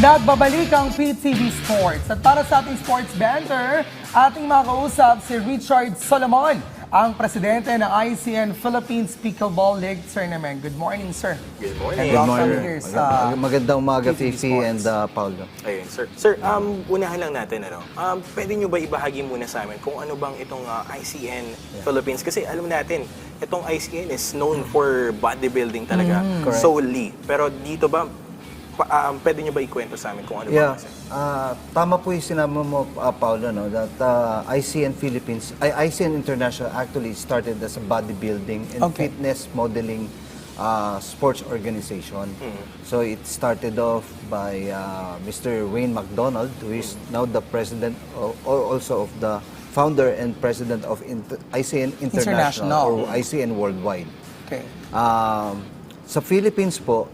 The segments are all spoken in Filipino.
Nagbabalik ang PTV Sports. At para sa ating sports banter, ating makausap si Richard Solomon, ang presidente ng ICN Philippines Pickleball League Tournament. Good morning, sir. Good morning. And welcome here sa Magandang umaga, PTV Fifi and Paolo. Ayun, sir. Sir, unahan lang natin, pwede nyo ba ibahagi muna sa amin kung ano bang itong ICN Philippines? Kasi alam natin, itong ICN is known for bodybuilding talaga, solely. Pero dito ba, pwede nyo ba ikwento sa amin kung ano ba kasi? Tama po yung sinabi mo, Paolo, no, that ICN Philippines, ICN International actually started as a bodybuilding and fitness modeling sports organization. So it started off by Mr. Wayne McDonald, who is now the president also of the founder and president of ICN International or ICN Worldwide. Okay. Sa Philippines po,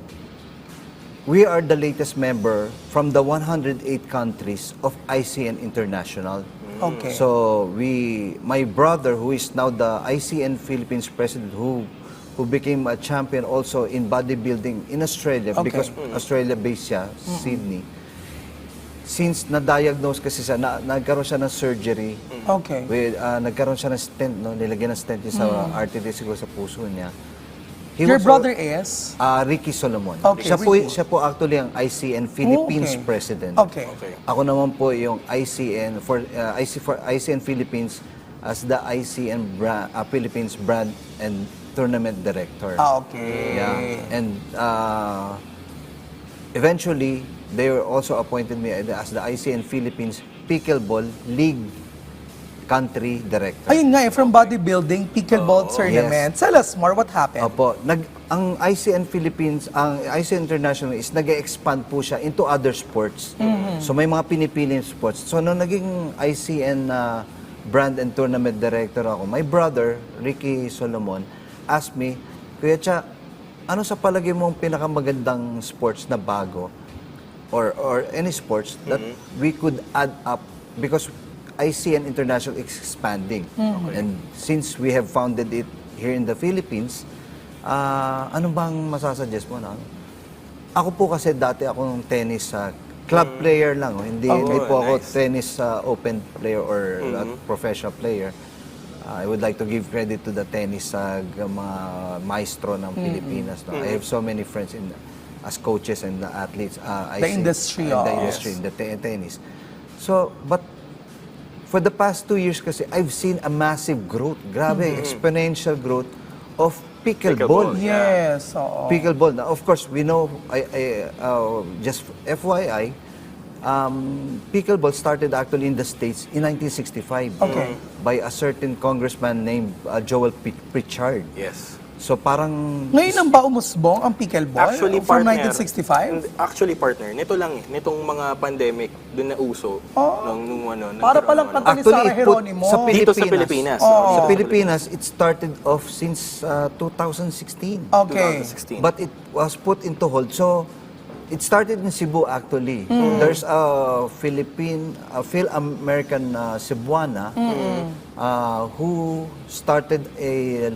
we are the latest member from the 108 countries of ICN International. Okay. So my brother, who is now the ICN Philippines president, who became a champion also in bodybuilding in Australia, because Australia based siya, Sydney. Since na-diagnose kasi siya, nagkaroon siya ng surgery. Okay. Nagkaroon siya ng stent, no? Nilagyan ng stent sa artery siguro sa puso niya. Your brother is? Ricky Solomon. Okay, Siya po actually ang ICN Philippines president. Okay. Ako naman po yung ICN for ICN Philippines as the ICN Philippines brand and tournament director. Okay. Yeah. And eventually they were also appointed me as the ICN Philippines Pickleball League country director. Ayun nga, from bodybuilding, pickleball tournament. Tell us more, what happened? Opo, ang ICN Philippines, ang ICN International is nag-expand po siya into other sports. So may mga pinipiling sports. So nung naging ICN brand and tournament director ako, my brother, Ricky Solomon, asked me, Kuya Cha, ano sa palagay mo ang pinakamagandang sports na bago or any sports that we could add up because ICN International is expanding. And since we have founded it here in the Philippines, ano bang masasuggest mo na? Ako po kasi dati akong tennis club player lang. Hindi po ako tennis open player or professional player. I would like to give credit to the tennis mga maestro ng Pilipinas. No? I have so many friends as coaches and athletes. The industry. In the tennis. So, but for the past 2 years kasi, I've seen a massive growth. Grabe, exponential growth of pickleball. Yes. Pickleball. Now, of course, we know, just FYI, pickleball started actually in the States in 1965 by a certain congressman named Joel Pritchard. Yes. So parang... Ngayon ang ba umusbong ang pickleball? Actually, from partner, 1965? Actually, partner, nito lang nitong mga pandemic, doon na uso. Para palang kanta ni Sarah Geronimo. Dito sa Pilipinas. Sa Pilipinas, it started off since 2016. Okay. 2016. But it was put into hold. So, it started in Cebu actually. There's a Phil-American Cebuana who started a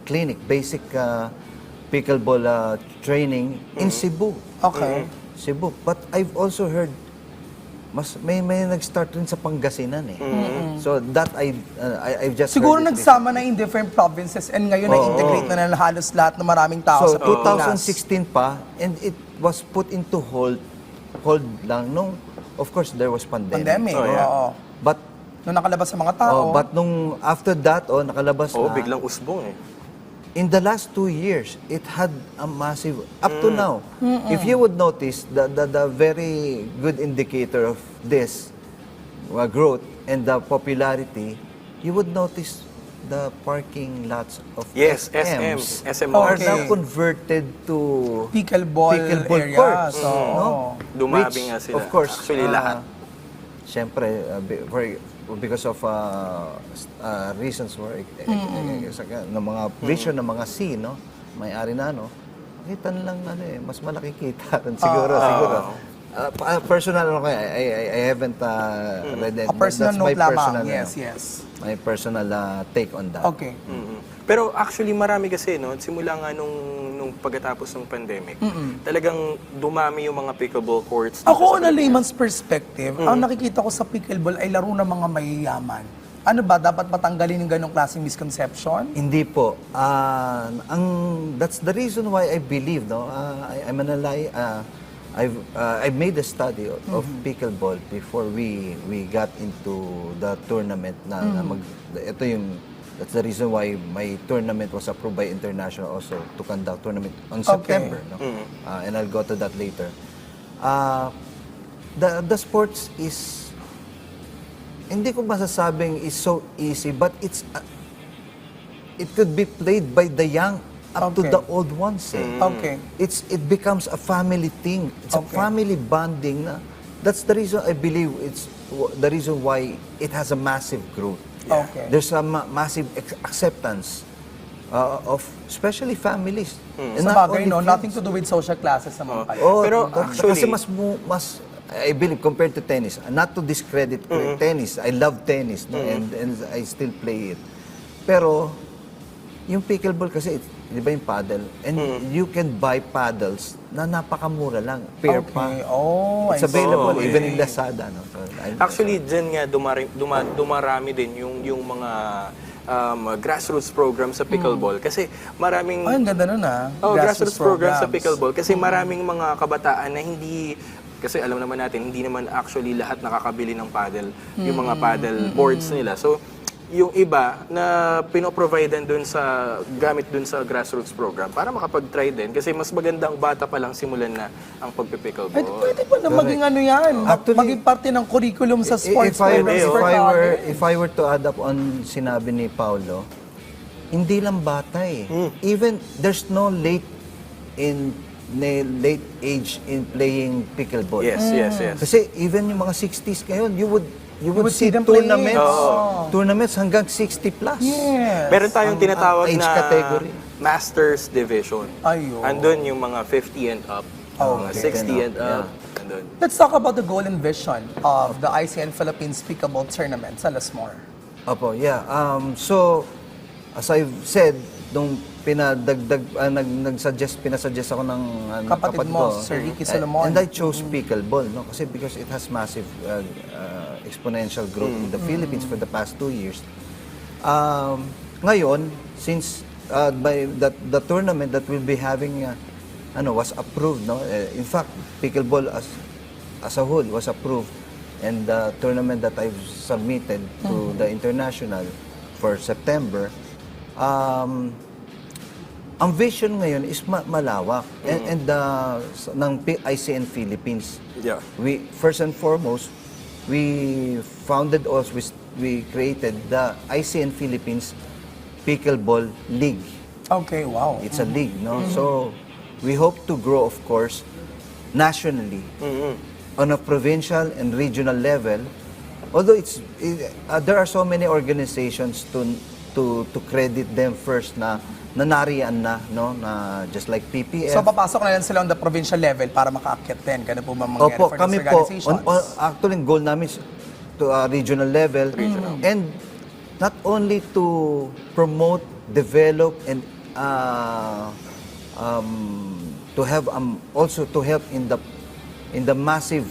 clinic, basic pickleball training in Cebu. Okay. Cebu. But I've also heard may nag-start rin sa Pangasinan eh. So that I've just Siguro heard it nagsama na in different provinces and ngayon na-integrate na halos lahat ng maraming tao so, sa Pilipinas. 2016 pa, and it was put into hold lang nung, of course, there was pandemic. But nung nakalabas sa mga tao. But nung after that, nakalabas na. Biglang usbong eh. In the last 2 years, it had a massive, up to now, if you would notice, the very good indicator of this growth and the popularity, you would notice the parking lots of SMs are now converted to pickleball areas. Courts. No? Dumabi nga sila. Of course, actually lahat. Siyempre, because of reasons ng mga vision ng mga C, no? May-ari na, no? Kita lang, mas malaki kita rin siguro. Personal, I haven't read it. A personal note lamang, yes. My personal take on that. Okay. Pero actually marami kasi, no, simula nga nung nung pagkatapos ng pandemic, talagang dumami yung mga pickleball courts. Ako, on a layman's perspective, ang nakikita ko sa pickleball ay laro ng mga mayayaman. Ano ba, dapat matanggalin yung ganong klaseng misconception? Hindi po. That's the reason why I believe, no? I've made a study of pickleball before we got into the tournament that's the reason why my tournament was approved by International also to conduct tournament on September, no? And I'll go to that later. The sports is, hindi ko masasabing is so easy, but it could be played by the young up to the old ones. Okay. It becomes a family thing. It's a family bonding. That's the reason I believe it's the reason why it has a massive growth. Okay. There's a massive acceptance of especially families. And Sa bagay, only no? friends. Nothing to do with social classes naman pala. Pero actually- kasi mas I believe compared to tennis, not to discredit tennis, I love tennis, no? And I still play it. Pero yung pickleball kasi, di ba yung paddle? And you can buy paddles na napakamura lang, pair pa. It's available even in Lazada, no? So, Actually, dyan nga dumarami din yung mga grassroots program sa pickleball kasi maraming Ay, ang ganda nun grassroots program sa pickleball kasi maraming mga kabataan na hindi, kasi alam naman natin hindi naman actually lahat nakakabili ng paddle, yung mga paddle boards nila. So yung iba na pinoprovidean dun sa gamit dun sa grassroots program para makapag-try din kasi mas magandang bata pa lang simulan na ang pagpipickleball. Ay, pwede pa na maging ano yan, Actually, maging parte ng curriculum sa sports programs for college. If I were to add up on sinabi ni Paulo, hindi lang bata eh. Even there's no late age in playing pickleball. Yes. Kasi even yung mga 60s ngayon, you would see see them playing. tournaments hanggang 60 plus. Yes. Meron tayong tinatawag age na category. Masters Division. Ayun. Andun yung mga 50 and up, mga 60 and up. Andun. Let's talk about the goal and vision of the ICN Philippines Pickleball Tournament sa Lasmore. Opo, yeah. So, as I've said, nung pinasuggest ako ng Kapatid mo, Sir Ricky Solomon. And I chose pickleball, no? Kasi because it has massive exponential growth in the Philippines for the past 2 years. Ngayon, since the tournament that we'll be having was approved, no? In fact, pickleball as a whole was approved, and the tournament that I've submitted to the international for September, ang vision ngayon is malawak and ng ICN Philippines. Yeah. We first and foremost, we created the ICN Philippines Pickleball League. Okay, wow. It's a league, no? So we hope to grow, of course, nationally on a provincial and regional level. Although there are so many organizations to credit them first na nariyan na, no, na just like PPF. So papasok na lang sila on the provincial level para makaakyat din. Ganun po ba mangyari for kami these po, organizations? actually, goal namin is to regional level. And not only to promote, develop, and to have also to help in the massive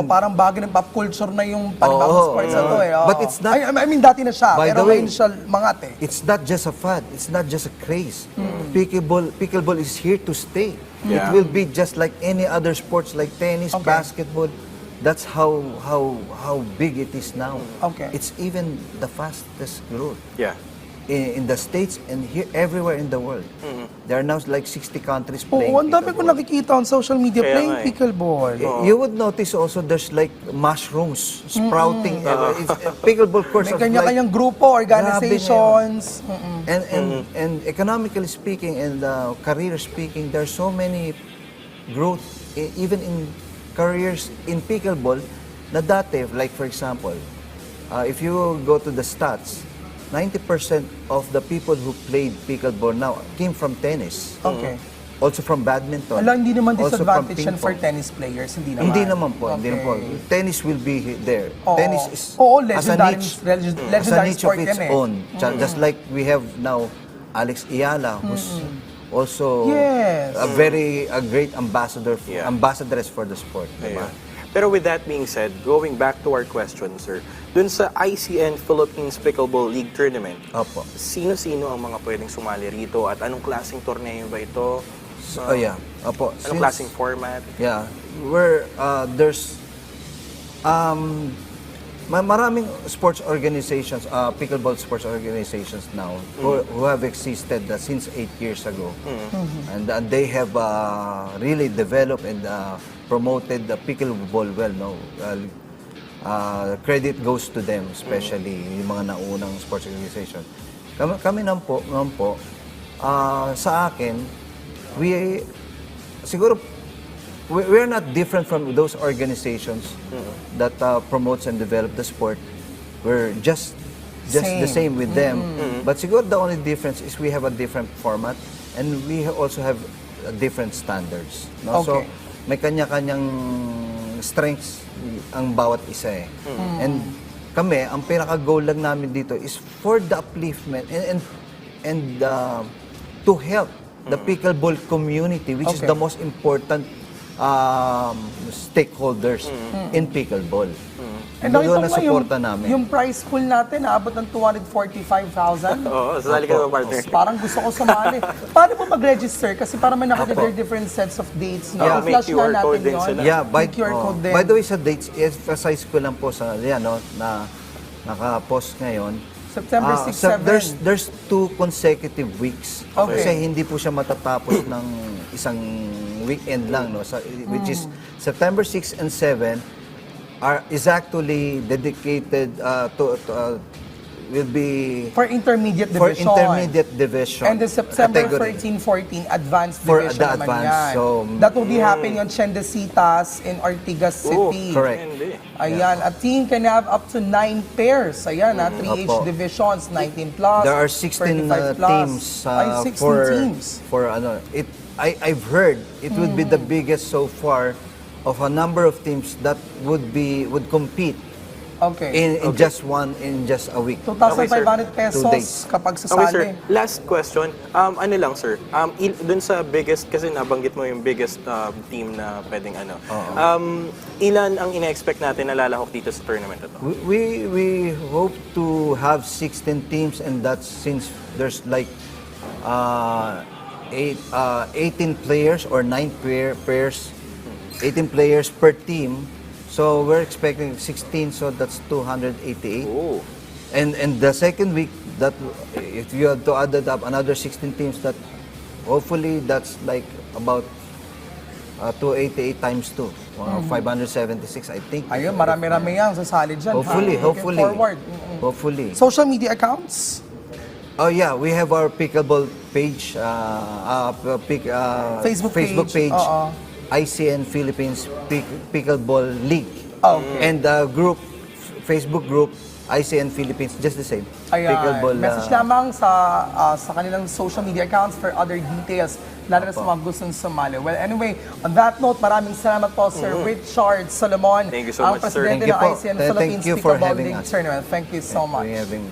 Parang bagay ng pop culture na yung panibagong sports na to eh. But it's not- I mean, dati na siya, By pero the way, ngayon siya mangat eh. it's not just a fad, it's not just a craze. Pickleball is here to stay. Yeah. It will be just like any other sports like tennis, Okay. basketball. That's how big it is now. Okay. It's even the fastest growth Yeah. in the States and here everywhere in the world. There are now like 60 countries playing Oo, ang dami ko pickleball. nakikita on social media Kaya playing nga eh. pickleball. You would notice also there's like mushrooms sprouting. Pickleball courts May are like, kanya-kanyang grupo, organizations. and economically speaking and career speaking, there's so many growth even in careers in pickleball na dati, like for example, if you go to the stats, 90% of the people who played pickleball now came from tennis. Okay. Also from badminton. Alam, hindi naman also from disadvantage yan ping for pong. tennis players, hindi naman. Hindi naman po, hindi Okay. naman po. Tennis will be there. Oo. Tennis is Oo, as a legendary, niche, legendary as a niche of sport its yan eh. own. Just like we have now Alex Ayala, who's also Yes. a great ambassadress for the sport. Diba? Ayun. Pero with that being said, going back to our question, sir, dun sa ICN Philippines Pickleball League Tournament, Opo. sino-sino ang mga pwedeng sumali rito at anong klaseng torneo ba ito? Yeah. Opo. Anong klaseng format? Yeah. There's maraming sports organizations, pickleball sports organizations now who have existed since 8 years ago. And they have really developed and promoted the pickleball well. No? Credit goes to them, especially yung mga naunang sports organization. Kami naman po, sa akin, siguro, we're not different from those organizations that promotes and develop the sport. We're just the same with them. But siguro the only difference is we have a different format and we also have different standards. No? So, Okay. may kanya-kanyang strengths ang bawat isa eh. And kami, ang pinaka-goal lang namin dito is for the upliftment and to help the pickleball community, which is Okay. the most important stakeholders in pickleball. And Doon nakita na mo suporta namin. yung prize pool natin, naabot ng 245,000. Oo, sasali ka ba, partner? Parang gusto ko sumali. Paano po mag-register? Kasi parang may nakadeclare different sets of dates. No? Yeah, may I-flash QR nga code natin din yun. sila. Yeah, May QR code din. by the way, sa dates, emphasize ko lang po sa na naka-post ngayon. September 6, 7. There's 2 consecutive weeks. Okay. Kasi hindi po siya matatapos ng isang weekend lang, no? Which is September 6 and 7 is actually dedicated will be For intermediate for division. intermediate division. And the September category. 13, 14, advanced For division the naman advanced, yan. so- That will be happening on Chendesitas in Ortigas City. correct. Hindi. Ayan, a team can have up to 9 pairs. Ayan, 3 age Opo. divisions, 19 plus, There are 16 35 plus. teams Ay, 16 for teams. for ano. I've heard it would be the biggest so far of a number of teams that would compete Okay. in just a week. 2,500 2 pesos days. kapag Okay, sir. sasali. Last question. Ano lang, sir. Dun sa biggest, kasi nabanggit mo yung biggest team na pwedeng ano. Ilan ang ina-expect natin na lalahok dito sa tournament na to? We hope to have 16 teams, and that's since there's like 18 players or 9 pairs, 18 players per team. So we're expecting 16, so that's 288. Oh. And the second week, that if you have to add it up, another 16 teams, that hopefully that's like about 288 times 2, 576, I think. Ayun, marami-rami yan sasali dyan. Hopefully, ha? Looking hopefully. forward. Hopefully. Social media accounts? Oh yeah, we have our pickleball page, Facebook page. Oo. ICN Philippines Pickleball League. Okay. And the Facebook group, ICN Philippines, just the same. Ayan. Pickleball. Message lamang sa kanilang social media accounts for other details, lalo na sa mga gustong sumali. Well, anyway, on that note, maraming salamat po, Sir Richard Solomon, Thank you so ang much, sir. presidente Thank you ng po. ICN Thank Philippines you for Pickleball having League us. Tournament. Thank you so much. We having